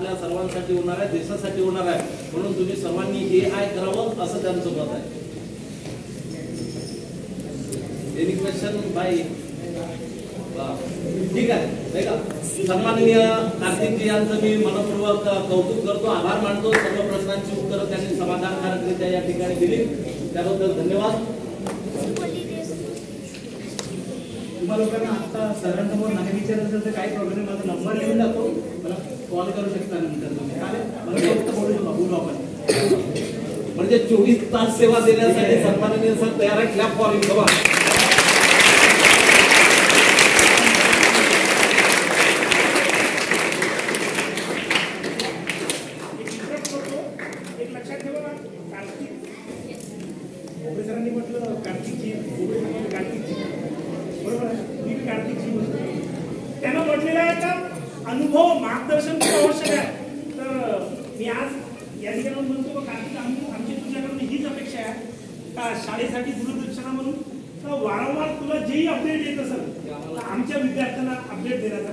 आपल्या सर्वांसाठी होणार आहे, देशासाठी होणार आहे, म्हणून तुम्ही सर्वांनी हे करावं असं त्यांचं मत आहे. Any question by? ठीक आहे नाही का. सन्माननीय कार्तिकजी यांचं मी मनपूर्वक कौतुक करतो, आभार मानतो. सर्व प्रश्नांची उत्तरं त्यांनी समाधानकारकरित्या या ठिकाणी दिली, त्याबद्दल धन्यवाद. तुम्हाला लोकांना आता सरांसमोर नाही विचारायचं तर काही प्रॉब्लेम, माझा नंबर लिहून जातो, मला कॉल करू शकता नंतर तुम्ही. मला फक्त बोलू आपण. म्हणजे 24 तास सेवा देण्यासाठी सन्माननीय सर तयार आहे. क्लॅप फॉर हिम. बघा सरांनी म्हटलं कार्तिकजी, कार्तिकजी बरोबर आहे, मी कार्तिकजी म्हणतो. त्यांना म्हटलेलं आहे का अनुभव मार्गदर्शन खूप आवश्यक आहे. तर मी आज या ठिकाणी म्हणतो कार्तिक, आमची तुझ्याकडून हीच अपेक्षा आहे का शाळेसाठी दूरदर्शना म्हणून वारंवार तुला जेही अपडेट येत असेल तर आमच्या विद्यार्थ्यांना अपडेट देण्याचा